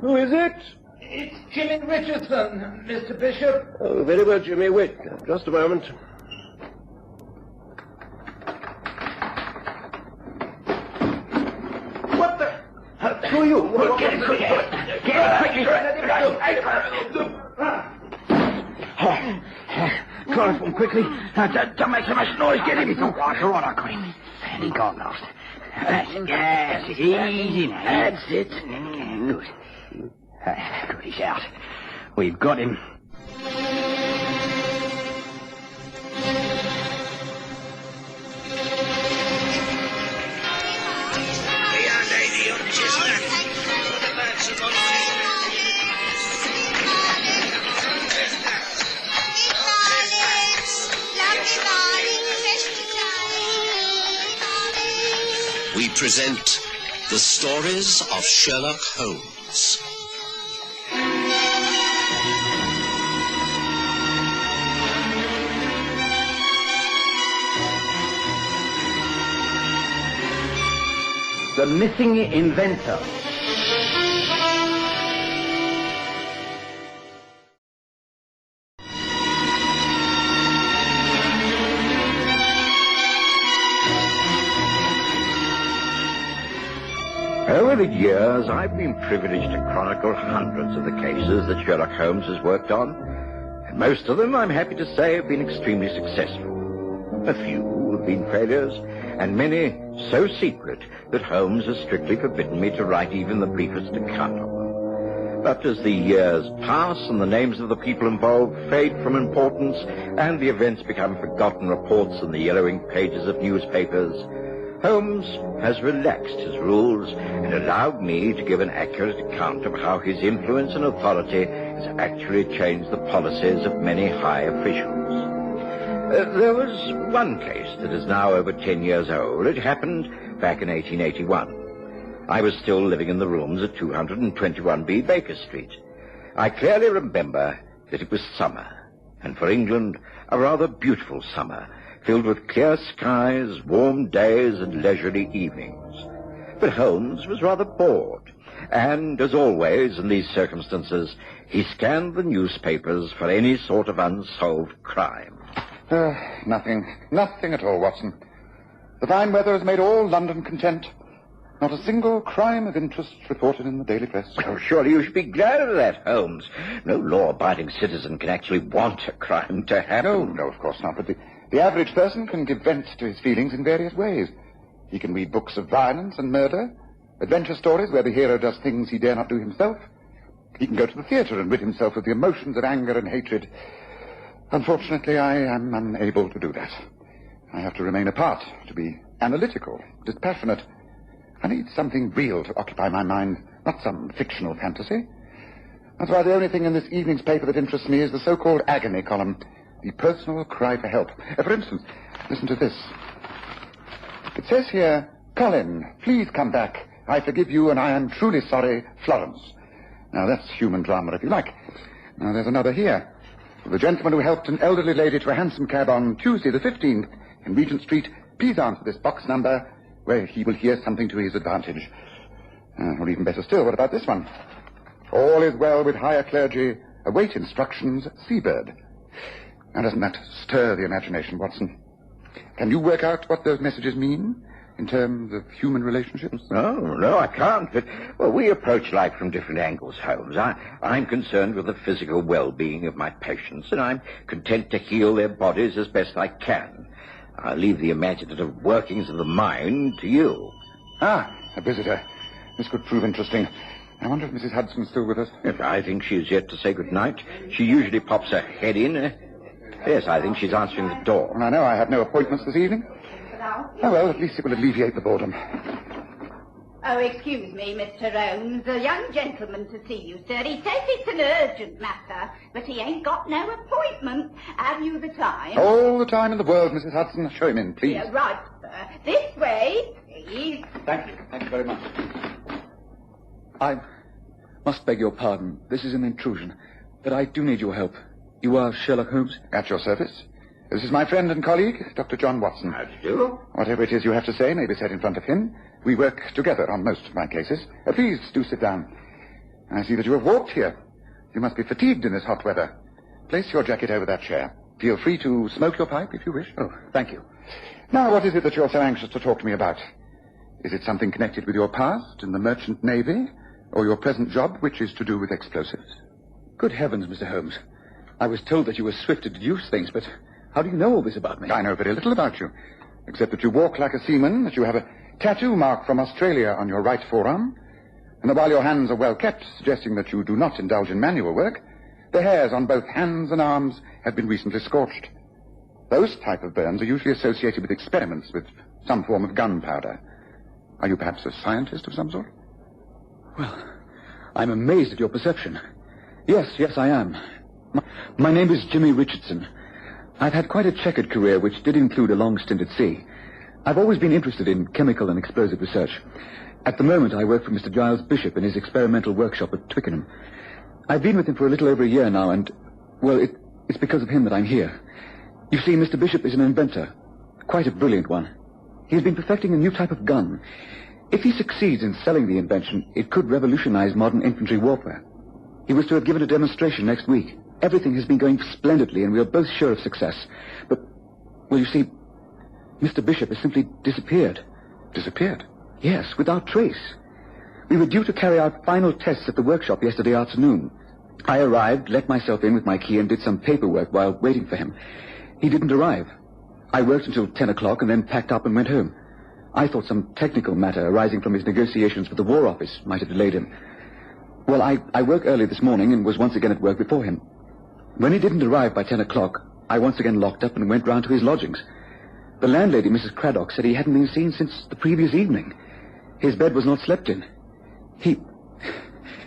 Who is it? It's Jimmy Richardson, Mr. Bishop. Oh, very well, Jimmy. Wait just a moment. What the... Who are you? Get him quickly. Chloroform, quickly. Don't make so much noise. Get him. It's all right, I got him. And he got lost. Yes, easy now. That's it. Good. Good, he's out. We've got him. We present the stories of Sherlock Holmes. The Missing Inventor. Over the years, I've been privileged to chronicle hundreds of the cases that Sherlock Holmes has worked on, and most of them, I'm happy to say, have been extremely successful. A few have been failures, and many so secret that Holmes has strictly forbidden me to write even the briefest account of them. But as the years pass and the names of the people involved fade from importance and the events become forgotten reports in the yellowing pages of newspapers, Holmes has relaxed his rules and allowed me to give an accurate account of how his influence and authority has actually changed the policies of many high officials. There was one case that is now over 10 years old. It happened back in 1881. I was still living in the rooms at 221B Baker Street. I clearly remember that it was summer, and for England, a rather beautiful summer, filled with clear skies, warm days, and leisurely evenings. But Holmes was rather bored, and, as always in these circumstances, he scanned the newspapers for any sort of unsolved crime. Nothing at all, Watson. The fine weather has made all London content. Not a single crime of interest reported in the daily press. Oh, surely you should be glad of that, Holmes. No law-abiding citizen can actually want a crime to happen. No, of course not. But the average person can give vent to his feelings in various ways. He can read books of violence and murder, adventure stories where the hero does things he dare not do himself. He can go to the theatre and rid himself of the emotions of anger and hatred. Unfortunately, I am unable to do that. I have to remain apart, to be analytical, dispassionate. I need something real to occupy my mind, not some fictional fantasy. That's why the only thing in this evening's paper that interests me is the so-called agony column, the personal cry for help. For instance, listen to this. It says here, "Colin, please come back. I forgive you and I am truly sorry, Florence." Now, that's human drama, if you like. Now, there's another here. The gentleman who helped an elderly lady to a hansom cab on Tuesday the 15th in Regent Street, please answer this box number where he will hear something to his advantage. Or even better still, what about this one? "All is well with higher clergy. Await instructions, Seabird." Now, doesn't that stir the imagination, Watson? Can you work out what those messages mean in terms of human relationships? No, I can't. But, well, we approach life from different angles, Holmes. I'm concerned with the physical well-being of my patients, and I'm content to heal their bodies as best I can. I leave the imaginative workings of the mind to you. A visitor. This could prove interesting. I wonder if Mrs. Hudson's still with us. Yes, I think she's yet to say good night. She usually pops her head in. Yes, I think she's answering the door. Well, I know I have no appointments this evening. Oh, well, at least it will alleviate the boredom. Oh, excuse me, Mr. Holmes. A young gentleman to see you, sir. He says it's an urgent matter, but he ain't got no appointment. Have you the time? All the time in the world, Mrs. Hudson. Show him in, please. Yeah, right, sir. This way, please. Thank you. Thank you very much. I must beg your pardon. This is an intrusion, but I do need your help. You are Sherlock Holmes? At your service. This is my friend and colleague, Dr. John Watson. How do you do? Whatever it is you have to say may be said in front of him. We work together on most of my cases. Please do sit down. I see that you have walked here. You must be fatigued in this hot weather. Place your jacket over that chair. Feel free to smoke your pipe if you wish. Oh, thank you. Now, what is it that you're so anxious to talk to me about? Is it something connected with your past in the merchant navy, or your present job, which is to do with explosives? Good heavens, Mr. Holmes. I was told that you were swift to deduce things, but how do you know all this about me? I know very little about you, except that you walk like a seaman, that you have a tattoo mark from Australia on your right forearm, and that while your hands are well kept, suggesting that you do not indulge in manual work, the hairs on both hands and arms have been recently scorched. Those type of burns are usually associated with experiments with some form of gunpowder. Are you perhaps a scientist of some sort? Well, I'm amazed at your perception. Yes, I am. My name is Jimmy Richardson. I've had quite a checkered career, which did include a long stint at sea. I've always been interested in chemical and explosive research. At the moment, I work for Mr. Giles Bishop in his experimental workshop at Twickenham. I've been with him for a little over a year now, and, well, it's because of him that I'm here. You see, Mr. Bishop is an inventor. Quite a brilliant one. He's been perfecting a new type of gun. If he succeeds in selling the invention, it could revolutionize modern infantry warfare. He was to have given a demonstration next week. Everything has been going splendidly, and we are both sure of success. But, well, you see, Mr. Bishop has simply disappeared. Disappeared? Yes, without trace. We were due to carry out final tests at the workshop yesterday afternoon. I arrived, let myself in with my key, and did some paperwork while waiting for him. He didn't arrive. I worked until 10 o'clock and then packed up and went home. I thought some technical matter arising from his negotiations with the War Office might have delayed him. Well, I woke early this morning and was once again at work before him. When he didn't arrive by 10 o'clock, I once again locked up and went round to his lodgings. The landlady, Mrs. Craddock, said he hadn't been seen since the previous evening. His bed was not slept in. He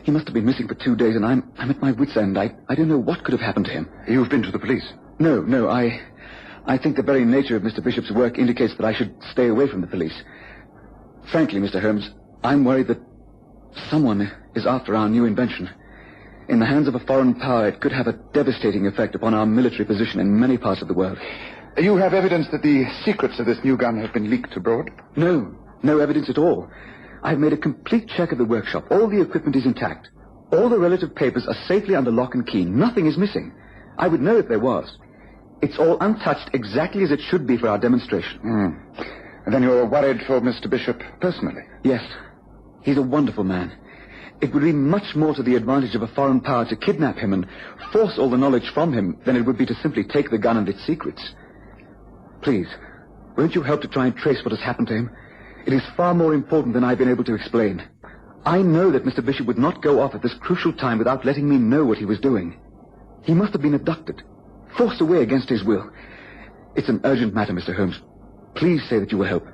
must have been missing for 2 days, and I'm at my wit's end. I don't know what could have happened to him. You've been to the police? No, I think the very nature of Mr. Bishop's work indicates that I should stay away from the police. Frankly, Mr. Holmes, I'm worried that someone is after our new invention. In the hands of a foreign power, it could have a devastating effect upon our military position in many parts of the world. You have evidence that the secrets of this new gun have been leaked abroad? No evidence at all. I've made a complete check of the workshop. All the equipment is intact. All the relative papers are safely under lock and key. Nothing is missing. I would know if there was. It's all untouched exactly as it should be for our demonstration. And then you're worried for Mr. Bishop personally? Yes. He's a wonderful man. It would be much more to the advantage of a foreign power to kidnap him and force all the knowledge from him than it would be to simply take the gun and its secrets. Please, won't you help to try and trace what has happened to him? It is far more important than I've been able to explain. I know that Mr. Bishop would not go off at this crucial time without letting me know what he was doing. He must have been abducted, forced away against his will. It's an urgent matter, Mr. Holmes. Please say that you will help.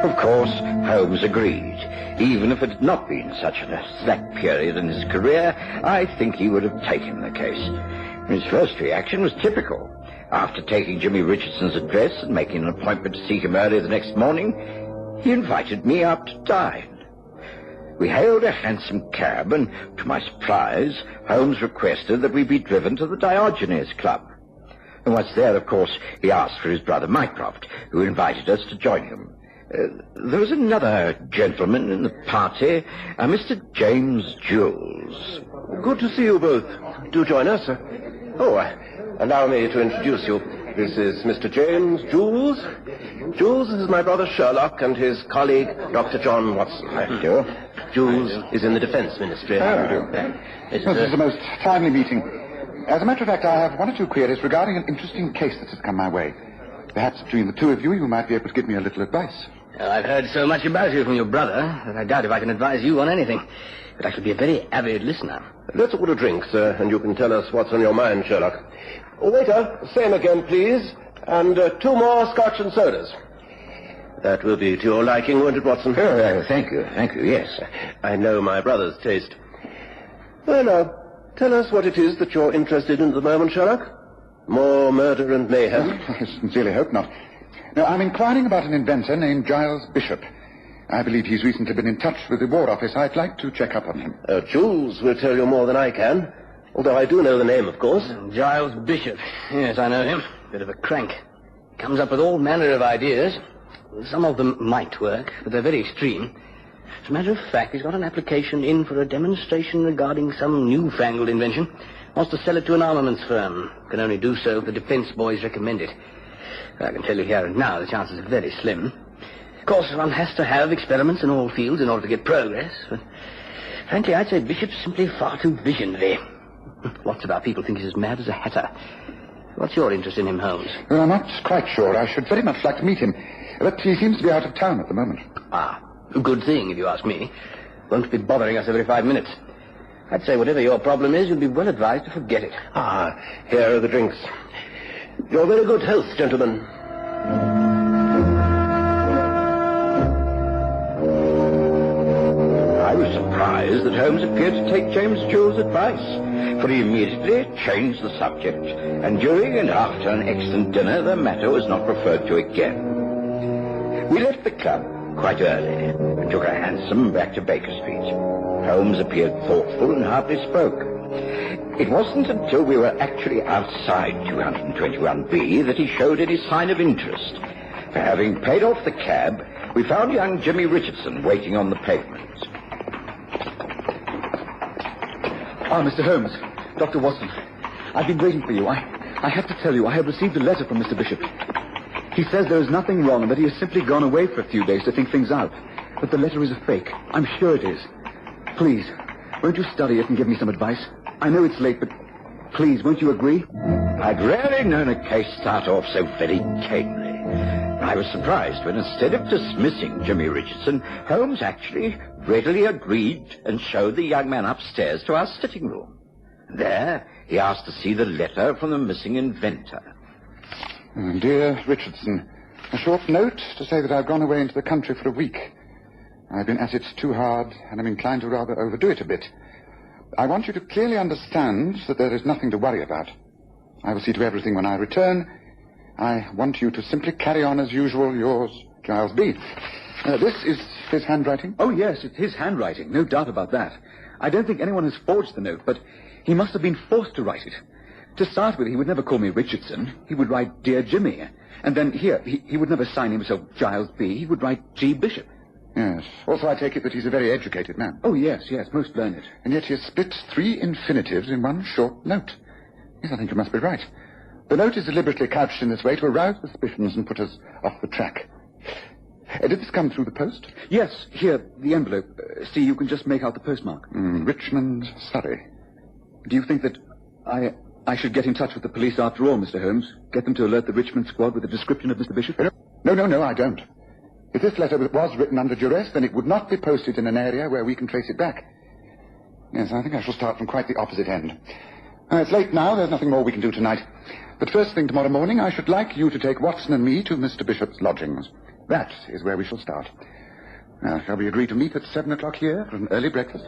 Of course, Holmes agreed. Even if it had not been such a slack period in his career, I think he would have taken the case. His first reaction was typical. After taking Jimmy Richardson's address and making an appointment to see him early the next morning, he invited me out to dine. We hailed a hansom cab, and to my surprise, Holmes requested that we be driven to the Diogenes Club. And once there, of course, he asked for his brother Mycroft, who invited us to join him. There was another gentleman in the party, Mr. James Jules. Good to see you both. Do join us. Allow me to introduce you. This is Mr. James Jules. Jules is my brother Sherlock and his colleague, Dr. John Watson. How do you do? Jules is in the Defense Ministry. How do you do? This is a most timely meeting. As a matter of fact, I have one or two queries regarding an interesting case that has come my way. Perhaps between the two of you might be able to give me a little advice. I've heard so much about you from your brother that I doubt if I can advise you on anything. But I should be a very avid listener. Let's order drinks, and you can tell us what's on your mind, Sherlock. Waiter, same again, please. And 2 more scotch and sodas. That will be to your liking, won't it, Watson? Oh, thank you, yes. I know my brother's taste. Well, now, tell us what it is that you're interested in at the moment, Sherlock. More murder and mayhem? I sincerely hope not. No, I'm inquiring about an inventor named Giles Bishop. I believe he's recently been in touch with the War Office. I'd like to check up on him. Jules will tell you more than I can. although I do know the name, of course. Giles Bishop. Yes, I know him. Bit of a crank. Comes up with all manner of ideas. Some of them might work, but they're very extreme. As a matter of fact, he's got an application in for a demonstration regarding some newfangled invention. Wants to sell it to an armaments firm. Can only do so if the defense boys recommend it. I can tell you here and now the chances are very slim. Of course, one has to have experiments in all fields in order to get progress, but frankly, I'd say Bishop's simply far too visionary. Lots of our people think he's as mad as a hatter. What's your interest in him, Holmes? Well, I'm not quite sure. I should very much like to meet him, but he seems to be out of town at the moment. Ah, a good thing, if you ask me. Won't be bothering us every 5 minutes. I'd say whatever your problem is, you'd be well advised to forget it. Ah, here are the drinks. Your very good health, gentlemen. I was surprised that Holmes appeared to take James Jewell's advice, for he immediately changed the subject, and during and after an excellent dinner, the matter was not referred to again. We left the club quite early and took a hansom back to Baker Street. Holmes appeared thoughtful and hardly spoke. It wasn't until we were actually outside 221B that he showed any sign of interest. For having paid off the cab, we found young Jimmy Richardson waiting on the pavement. Ah, Mr. Holmes. Dr. Watson. I've been waiting for you. I have to tell you, I have received a letter from Mr. Bishop. He says there is nothing wrong, but he has simply gone away for a few days to think things out. But the letter is a fake. I'm sure it is. Please, won't you study it and give me some advice? I know it's late, but please, won't you agree? I'd rarely known a case start off so very tamely. I was surprised when instead of dismissing Jimmy Richardson, Holmes actually readily agreed and showed the young man upstairs to our sitting room. There, he asked to see the letter from the missing inventor. Dear Richardson, a short note to say that I've gone away into the country for a week. I've been at it too hard, and I'm inclined to rather overdo it a bit. I want you to clearly understand that there is nothing to worry about. I will see to everything when I return. I want you to simply carry on as usual. Yours, Giles B. This is his handwriting? Oh, yes, it's his handwriting. No doubt about that. I don't think anyone has forged the note, but he must have been forced to write it. To start with, he would never call me Richardson. He would write Dear Jimmy. And then here, he would never sign himself Giles B. He would write G. Bishop. Yes. Also, I take it that he's a very educated man. Oh, yes, most learned. And yet he has split 3 infinitives in one short note. Yes, I think you must be right. The note is deliberately couched in this way to arouse suspicions and put us off the track. Did this come through the post? Yes, here, the envelope. See, you can just make out the postmark. Richmond, Surrey. Do you think that I should get in touch with the police after all, Mr. Holmes? Get them to alert the Richmond squad with a description of Mr. Bishop? No, I don't. If this letter was written under duress, then it would not be posted in an area where we can trace it back. Yes, I think I shall start from quite the opposite end. It's late now. There's nothing more we can do tonight. But first thing tomorrow morning, I should like you to take Watson and me to Mr. Bishop's lodgings. That is where we shall start. Now, shall we agree to meet at 7 o'clock here for an early breakfast?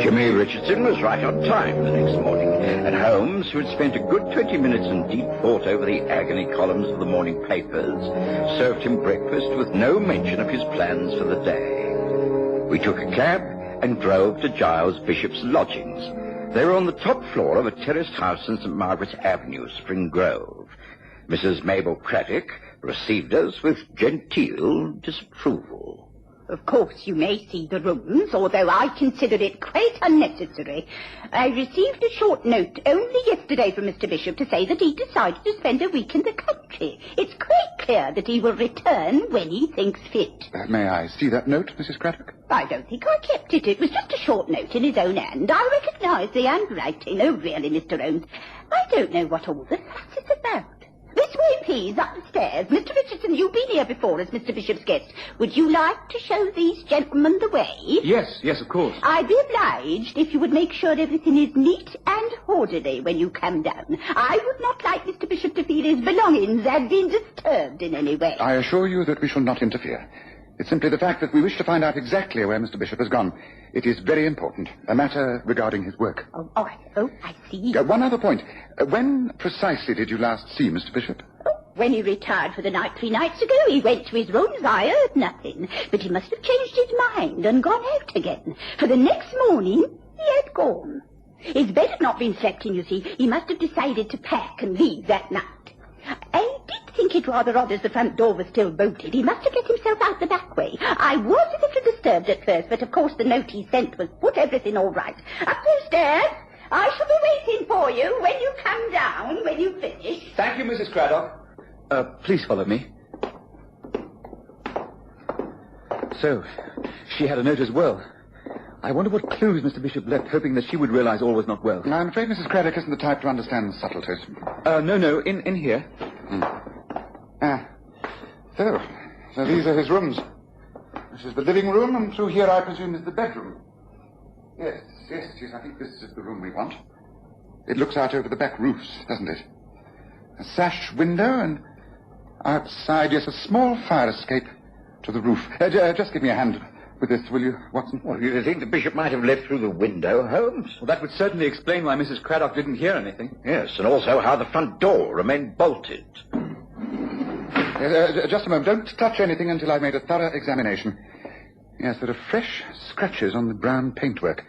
Jimmy Richardson was right on time the next morning, and Holmes, who had spent a good 20 minutes in deep thought over the agony columns of the morning papers, served him breakfast with no mention of his plans for the day. We took a cab and drove to Giles Bishop's lodgings. They were on the top floor of a terraced house in St. Margaret's Avenue, Spring Grove. Mrs. Mabel Craddock received us with genteel disapproval. Of course, you may see the rooms, although I consider it quite unnecessary. I received a short note only yesterday from Mr. Bishop to say that he decided to spend a week in the country. It's quite clear that he will return when he thinks fit. May I see that note, Mrs. Craddock? I don't think I kept it. It was just a short note in his own hand. I recognise the handwriting. Oh, really, Mr. Holmes, I don't know what all the fuss is about. This way, please, up the stairs. Mr. Richardson, you've been here before as Mr. Bishop's guest. Would you like to show these gentlemen the way? Yes, of course. I'd be obliged if you would make sure everything is neat and orderly when you come down. I would not like Mr. Bishop to feel his belongings had been disturbed in any way. I assure you that we shall not interfere. It's simply the fact that we wish to find out exactly where Mr. Bishop has gone. It is very important. A matter regarding his work. I see. One other point. When precisely did you last see Mr. Bishop? When he retired for the night 3 nights ago, he went to his rooms. I heard nothing. But he must have changed his mind and gone out again. For the next morning, he had gone. His bed had not been slept in, you see. He must have decided to pack and leave that night. I did think it rather odd as the front door was still bolted. He must have let himself out the back way. I was a little disturbed at first, but of course the note he sent was put everything all right. Up those stairs. I shall be waiting for you when you come down, when you finish. Thank you, Mrs. Craddock. Please follow me. So, she had a note as well. I wonder what clues Mr. Bishop left, hoping that she would realize all was not well. I'm afraid Mrs. Craddock isn't the type to understand subtleties. No, in here. So these are his rooms. This is the living room, and through here, I presume, is the bedroom. Yes, I think this is the room we want. It looks out over the back roofs, doesn't it? A sash window, and outside, yes, a small fire escape to the roof. Just give me a hand with this, will you, Watson? Well, you think the bishop might have left through the window, Holmes? Well, that would certainly explain why Mrs. Craddock didn't hear anything. Yes, and also how the front door remained bolted. Just a moment. Don't touch anything until I've made a thorough examination. Yes, there are fresh scratches on the brown paintwork.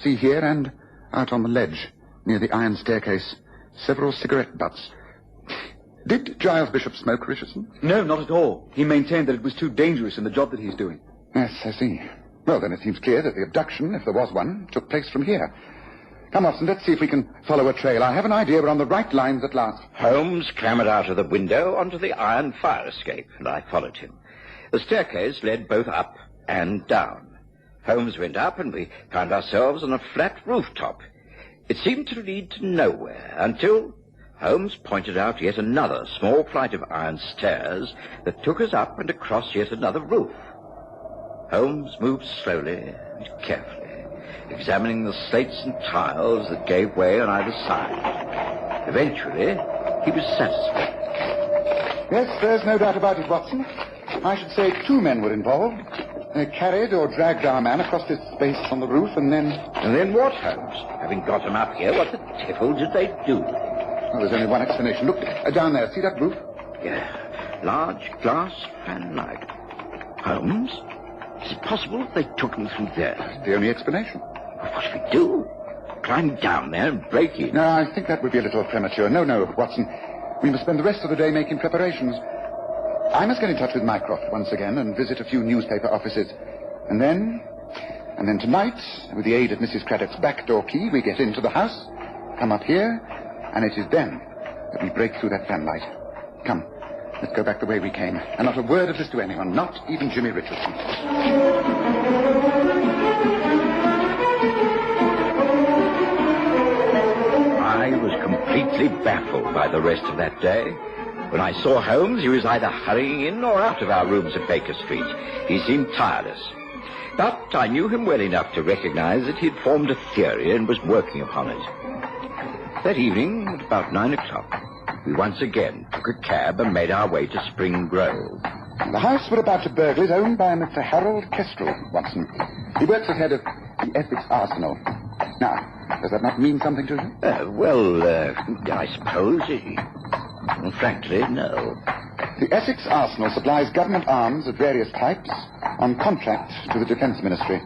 See here and out on the ledge, near the iron staircase. Several cigarette butts. Did Giles Bishop smoke, Richardson? No, not at all. He maintained that it was too dangerous in the job that he's doing. Yes, I see. Well, then it seems clear that the abduction, if there was one, took place from here. Come, Watson, let's see if we can follow a trail. I have an idea we're on the right lines at last. Holmes clambered out of the window onto the iron fire escape, and I followed him. The staircase led both up and down. Holmes went up, and we found ourselves on a flat rooftop. It seemed to lead to nowhere until Holmes pointed out yet another small flight of iron stairs that took us up and across yet another roof. Holmes moved slowly and carefully, examining the slates and tiles that gave way on either side. Eventually, he was satisfied. Yes, there's no doubt about it, Watson. I should say 2 men were involved. They carried or dragged our man across this space on the roof, and then... And then what, Holmes? Having got him up here, what the devil did they do? Well, there's only one explanation. Look, down there. See that roof? Yeah, large glass fanlight. Holmes? Is it possible that they took him through there? That's the only explanation. What should we do? Climb down there and break in? No, I think that would be a little premature. No, Watson. We must spend the rest of the day making preparations. I must get in touch with Mycroft once again and visit a few newspaper offices. And then tonight, with the aid of Mrs. Craddock's back door key, we get into the house, come up here, and it is then that we break through that fanlight. Come, let's go back the way we came. And not a word of this to anyone, not even Jimmy Richardson. I was completely baffled by the rest of that day. When I saw Holmes, he was either hurrying in or out of our rooms at Baker Street. He seemed tireless. But I knew him well enough to recognize that he'd formed a theory and was working upon it. That evening, at about 9 o'clock, we once again took a cab and made our way to Spring Grove. The house we're about to burgle is owned by a Mr. Harold Kestrel, Watson. He works as head of the Essex Arsenal. Now, does that not mean something to you? I suppose frankly, no. The Essex Arsenal supplies government arms of various types on contract to the Defence Ministry.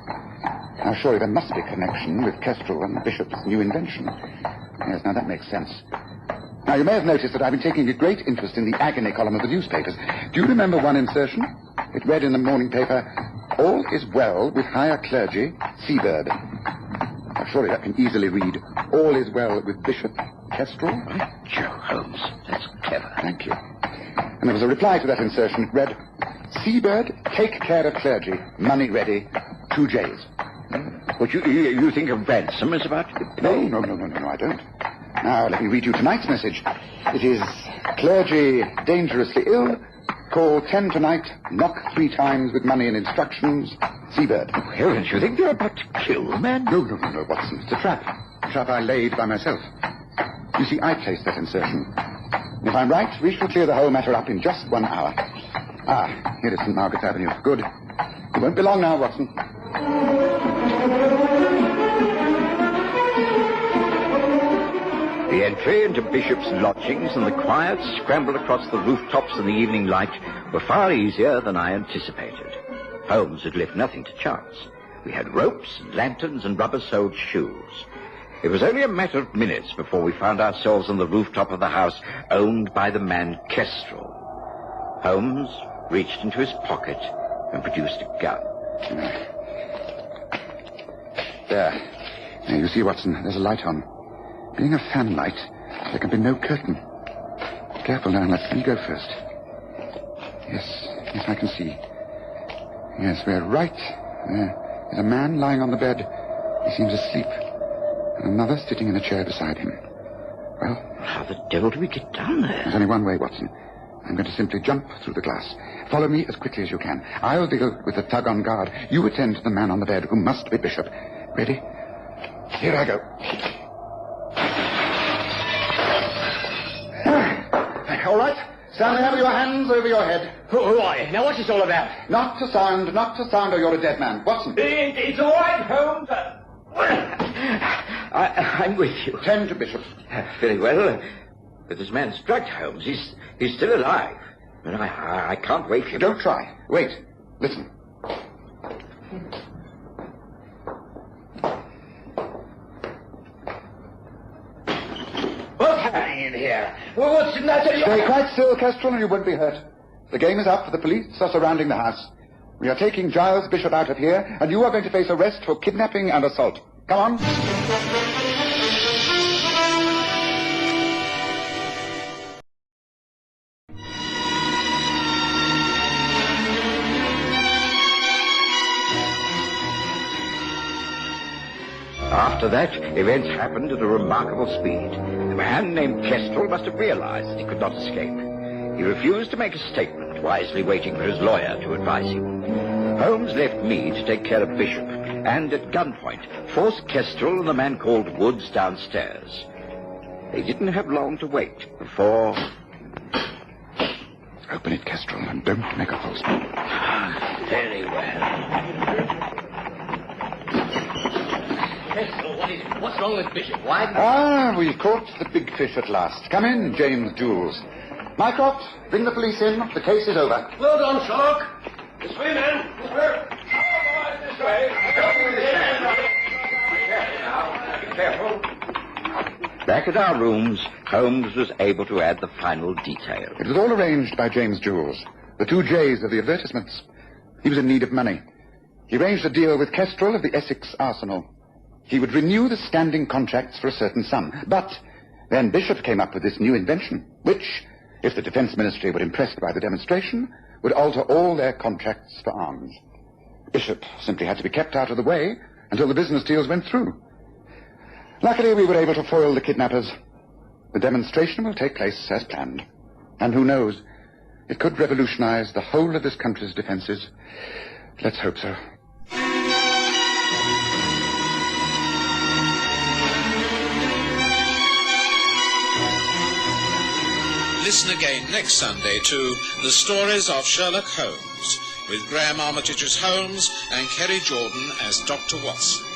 Now, surely there must be a connection with Kestrel and the Bishop's new invention. Yes, now that makes sense. Now, you may have noticed that I've been taking a great interest in the agony column of the newspapers. Do you remember one insertion? It read in the morning paper, "All is well with higher clergy, Seabird." Now, surely that can easily read, "All is well with Bishop Kestrel." By Joe, Holmes, that's clever. Thank you. And there was a reply to that insertion. It read, "Seabird, take care of clergy. Money ready. 2 J's. But you think a ransom is about to be paid? No, I don't. Now, let me read you tonight's message. It is, "Clergy dangerously ill. Call 10 tonight. Knock 3 times with money and instructions. Seabird." Oh, heavens, you think you're about to kill a man? No, Watson. It's a trap. A trap I laid by myself. You see, I placed that insertion. If I'm right, we shall clear the whole matter up in just 1 hour. Here is St. Margaret's Avenue. Good. It won't be long now, Watson. The entry into Bishop's lodgings and the quiet scramble across the rooftops in the evening light were far easier than I anticipated. Holmes had left nothing to chance. We had ropes and lanterns and rubber-soled shoes. It was only a matter of minutes before we found ourselves on the rooftop of the house owned by the man Kestrel. Holmes reached into his pocket and produced a gun. There. Now, you see, Watson, there's a light on. Being a fan light, there can be no curtain. Careful now, let me go first. Yes, I can see. Yes, we're right. There's a man lying on the bed. He seems asleep. And another sitting in a chair beside him. Well, how the devil do we get down there? There's only one way, Watson. I'm going to simply jump through the glass. Follow me as quickly as you can. I'll deal with the thug on guard. You attend to the man on the bed, who must be Bishop. Ready? Here I go. All right. Stand there with your hands over your head. Who are you? Now, what's this all about? Not to sound, or you're a dead man. Watson. It's all right, Holmes. I'm with you. Tend to Bishop. Very well. But this man's drugged, Holmes. He's still alive. And I can't wake him. Don't try. Wait. Listen. What's happening in here? Well, what's in that? Stay quite still, Kestrel, and you won't be hurt. The game is up. The police are surrounding the house. We are taking Giles Bishop out of here, and you are going to face arrest for kidnapping and assault. Come on. After that, events happened at a remarkable speed. The man named Kestrel must have realized that he could not escape. He refused to make a statement, wisely waiting for his lawyer to advise him. Holmes left me to take care of Bishop, and at gunpoint forced Kestrel and the man called Woods downstairs. They didn't have long to wait before... Open it, Kestrel, and don't make a false move. Very well. Kestrel, what is it? What's wrong with Bishop? Why? We caught the big fish at last. Come in, James Jules. Mycroft, bring the police in. The case is over. Well done, Sherlock. This way, man. This way. This way. Be careful. Back at our rooms, Holmes was able to add the final detail. It was all arranged by James Jules, the two J's of the advertisements. He was in need of money. He arranged a deal with Kestrel of the Essex Arsenal. He would renew the standing contracts for a certain sum. But then Bishop came up with this new invention, which, if the Defense Ministry were impressed by the demonstration, would alter all their contracts for arms. Bishop simply had to be kept out of the way until the business deals went through. Luckily, we were able to foil the kidnappers. The demonstration will take place as planned. And who knows, it could revolutionize the whole of this country's defenses. Let's hope so. Listen again next Sunday to The Stories of Sherlock Holmes, with Graham Armitage as Holmes and Kerry Jordan as Dr. Watson.